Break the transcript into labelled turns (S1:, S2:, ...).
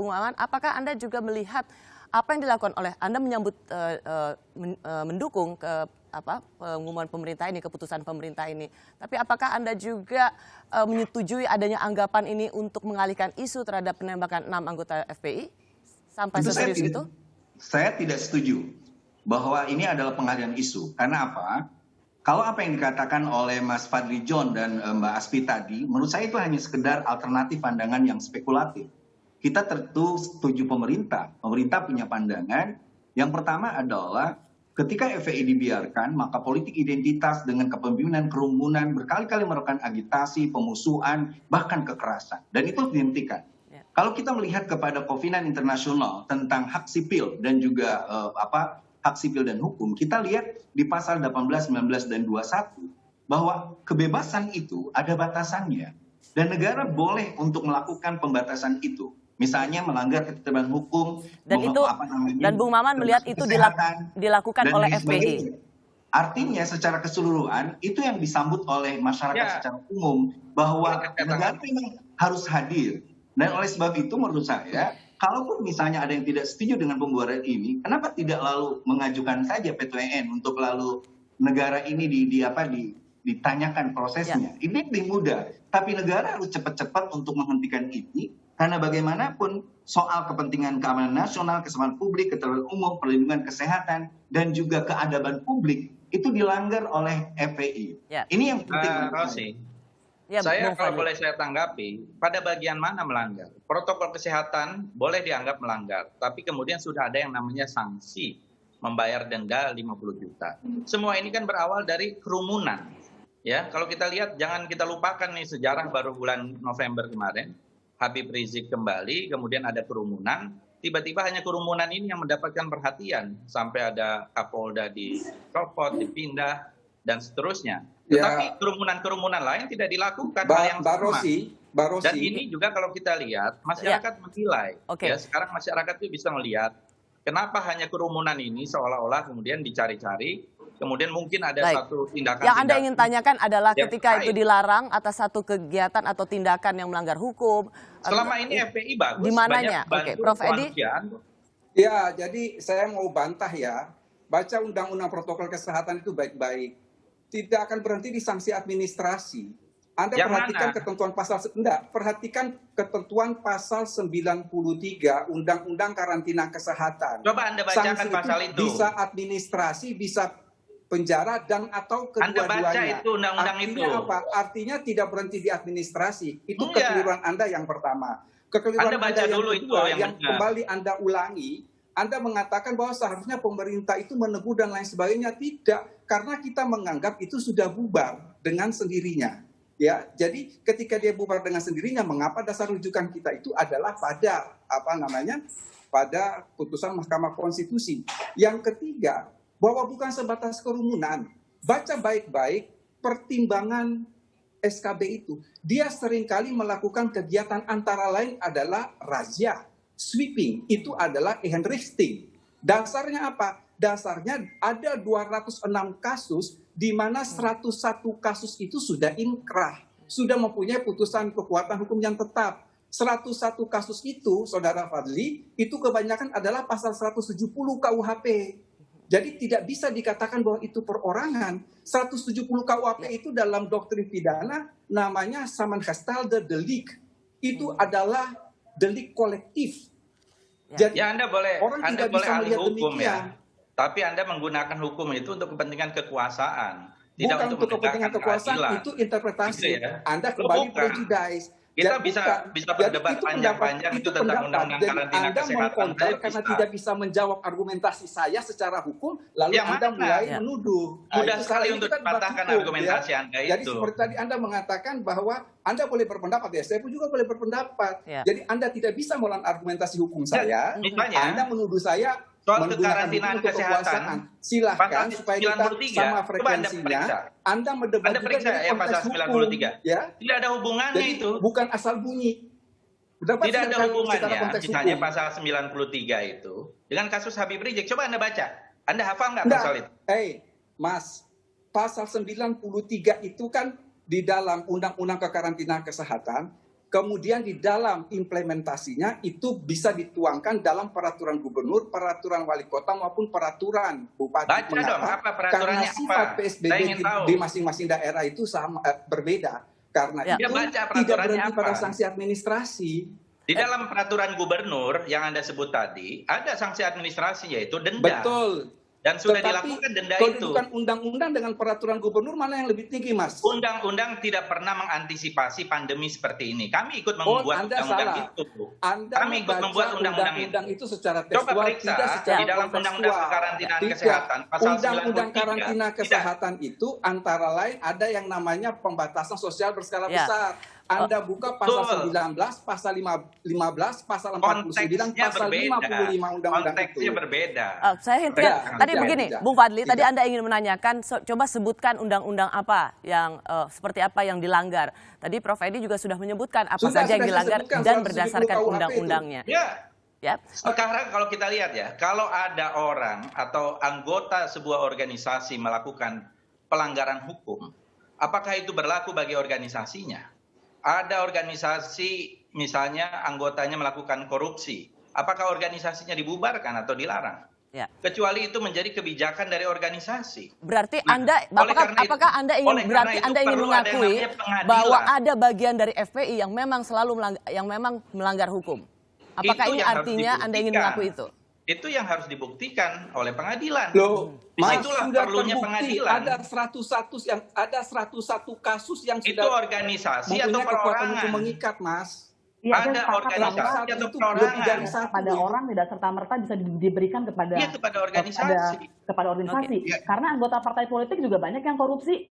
S1: Bung Maman, apakah Anda juga melihat apa yang dilakukan oleh Anda menyambut mendukung pengumuman pemerintah ini, keputusan pemerintah ini. Tapi apakah Anda juga menyetujui adanya anggapan ini untuk mengalihkan isu terhadap penembakan 6 anggota FPI? Sampai seserius itu?
S2: Saya tidak setuju bahwa ini adalah pengalihan isu. Karena apa? Kalau apa yang dikatakan oleh Mas Fadli John dan Mbak Asfi tadi, menurut saya itu hanya sekedar alternatif pandangan yang spekulatif. Kita tentu setuju pemerintah. Pemerintah punya pandangan. Yang pertama adalah ketika FPI dibiarkan, maka politik identitas dengan kepemimpinan kerumunan berkali-kali melakukan agitasi, pemusuhan, bahkan kekerasan. Dan itu harus dihentikan. Kalau kita melihat kepada Kovenant Internasional tentang hak sipil dan juga hak sipil dan hukum, kita lihat di pasal 18, 19, dan 21 bahwa kebebasan itu ada batasannya. Dan negara boleh untuk melakukan pembatasan itu. Misalnya melanggar ketertiban hukum.
S1: Dan itu, dan Bung Maman melihat itu dilakukan oleh FPI.
S2: Artinya secara keseluruhan itu yang disambut oleh masyarakat secara umum bahwa negara memang harus hadir. Dan oleh sebab itu menurut saya, kalaupun misalnya ada yang tidak setuju dengan pembubaran ini, kenapa tidak lalu mengajukan saja PT-UN untuk lalu negara ini ditanyakan prosesnya. Ini lebih mudah. Tapi negara harus cepat-cepat untuk menghentikan ini. Karena bagaimanapun soal kepentingan keamanan nasional, keselamatan publik, ketertiban umum, perlindungan kesehatan, dan juga keadaban publik, itu dilanggar oleh FPI. Ini yang penting.
S3: Rosi, saya kalau boleh saya tanggapi, pada bagian mana melanggar? Protokol kesehatan boleh dianggap melanggar, tapi kemudian sudah ada yang namanya sanksi, membayar denda 50 juta. Semua ini kan berawal dari kerumunan. Ya, kalau kita lihat, jangan kita lupakan nih sejarah baru bulan November kemarin, Habib Rizik kembali, kemudian ada kerumunan, tiba-tiba hanya kerumunan ini yang mendapatkan perhatian, sampai ada Kapolda dicopot, dipindah, dan seterusnya. Tetapi kerumunan-kerumunan lain tidak dilakukan hal yang sama. Dan ini juga kalau kita lihat, masyarakat menilai. Ya, sekarang masyarakat itu bisa melihat kenapa hanya kerumunan ini seolah-olah kemudian dicari-cari, kemudian mungkin ada satu tindakan.
S1: Yang Anda ingin tanyakan adalah ketika itu dilarang atas satu kegiatan atau tindakan yang melanggar hukum.
S3: Selama ini FPI bagus.
S1: Di mananya? Oke, Prof. Edi.
S4: Ya, jadi saya mau bantah ya. Baca Undang-Undang Protokol Kesehatan itu baik-baik. Tidak akan berhenti di sanksi administrasi. Anda perhatikan ketentuan pasal perhatikan ketentuan pasal 93 Undang-Undang Karantina Kesehatan.
S3: Coba Anda bacakan pasal itu.
S4: Bisa administrasi, bisa penjara dan atau kedua-duanya.
S3: Anda baca itu undang-undang itu.
S4: Artinya apa? Artinya tidak berhenti di administrasi. Itu kekeliruan Anda yang pertama. Kekeliruan Anda yang kedua yang kembali Anda ulangi. Anda mengatakan bahwa seharusnya pemerintah itu menegur dan lain sebagainya. Tidak, karena kita menganggap itu sudah bubar dengan sendirinya. Ya, jadi ketika dia bubar dengan sendirinya, mengapa dasar rujukan kita itu adalah pada pada putusan Mahkamah Konstitusi. Yang ketiga, bahwa bukan sebatas kerumunan. Baca baik-baik pertimbangan SKB itu. Dia seringkali melakukan kegiatan antara lain adalah razia. Sweeping itu adalah Einrichtung. Dasarnya apa? Dasarnya ada 206 kasus di mana 101 kasus itu sudah inkrah, sudah mempunyai putusan kekuatan hukum yang tetap. 101 kasus itu, Saudara Fadli, itu kebanyakan adalah pasal 170 KUHP. Jadi tidak bisa dikatakan bahwa itu perorangan. 170 KUHP itu dalam doktrin pidana namanya Sammenhastelde Delik. Itu adalah delik kolektif.
S3: Jadi Anda boleh ahli hukum ya, tapi Anda menggunakan hukum itu untuk kepentingan kekuasaan, tidak
S4: bukan untuk kepentingan kekuasaan, itu interpretasi. Gitu ya? Anda kembali prejudice.
S3: Kita bisa berdebat panjang-panjang itu tentang undang-undang karantina kesehatan.
S4: Anda karena tidak bisa menjawab argumentasi saya secara hukum, lalu Anda mulai menuduh.
S3: Mudah sekali untuk dipatahkan argumentasi Anda itu.
S4: Jadi seperti tadi Anda mengatakan bahwa Anda boleh berpendapat, ya saya pun juga boleh berpendapat. Jadi Anda tidak bisa melawan argumentasi hukum saya. Anda menuduh saya
S3: soal kekarantinaan kesehatan,
S4: silahkan supaya kita sama frekuensinya. Anda mendebat
S3: juga ya pasal 93.
S4: Ya?
S3: Tidak ada hubungannya. Jadi, itu.
S4: Bukan asal bunyi.
S3: Tidak ada hubungannya, misalnya pasal 93 itu dengan kasus Habib Rizik. Coba Anda baca. Anda hafal nggak pasal itu?
S4: Mas, pasal 93 itu kan di dalam Undang-Undang Kekarantinaan Kesehatan kemudian di dalam implementasinya itu bisa dituangkan dalam peraturan gubernur, peraturan wali kota maupun peraturan bupati.
S3: Baca dong, apa peraturannya,
S4: karena sifat
S3: apa?
S4: PSBB di masing-masing daerah itu berbeda. Karena itu tidak berhenti pada sanksi administrasi.
S3: Di dalam peraturan gubernur yang Anda sebut tadi, ada sanksi administrasi yaitu denda.
S4: Betul.
S3: Dan sudah dilakukan denda itu.
S4: Bukan undang-undang dengan peraturan gubernur, mana yang lebih tinggi, Mas?
S3: Undang-undang tidak pernah mengantisipasi pandemi seperti ini. Kami ikut membuat undang-undang itu. Kami ikut membuat undang-undang
S4: itu secara tekstual.
S3: Coba periksa di dalam undang-undang kekarantinaan kesehatan pasal 93.
S4: Undang-undang karantina kesehatan itu antara lain ada yang namanya pembatasan sosial berskala besar. Anda buka pasal 19, pasal 15, pasal 49, pasal 55 undang-undang itu.
S3: Konteksnya berbeda.
S1: Saya hentikan. Tadi begini, Bung Fadli, tadi Anda ingin menanyakan, coba sebutkan undang-undang apa yang seperti apa yang dilanggar. Tadi Prof. Edi juga sudah menyebutkan apa saja yang dilanggar dan berdasarkan undang-undangnya.
S3: Ya. Sekarang kalau kita lihat ya, kalau ada orang atau anggota sebuah organisasi melakukan pelanggaran hukum, apakah itu berlaku bagi organisasinya? Ada organisasi misalnya anggotanya melakukan korupsi, apakah organisasinya dibubarkan atau dilarang? Ya. Kecuali itu menjadi kebijakan dari organisasi.
S1: Berarti Anda, apakah Anda ingin mengakui bahwa ada bagian dari FPI yang memang melanggar hukum? Apakah ini artinya Anda ingin mengakui itu?
S3: Itu yang harus dibuktikan oleh pengadilan.
S4: Loh, Mas,
S3: itulah
S4: sudah
S3: perlunya
S4: terbukti
S3: pengadilan.
S4: Ada 101 kasus yang sudah
S3: itu organisasi atau perorangan
S4: mengikat, Mas.
S5: Ya,
S3: ada organisasi atau perorangan.
S5: Pada orang tidak serta-merta bisa diberikan kepada
S3: organisasi.
S5: Kepada organisasi.
S3: Okay.
S5: Karena anggota partai politik juga banyak yang korupsi.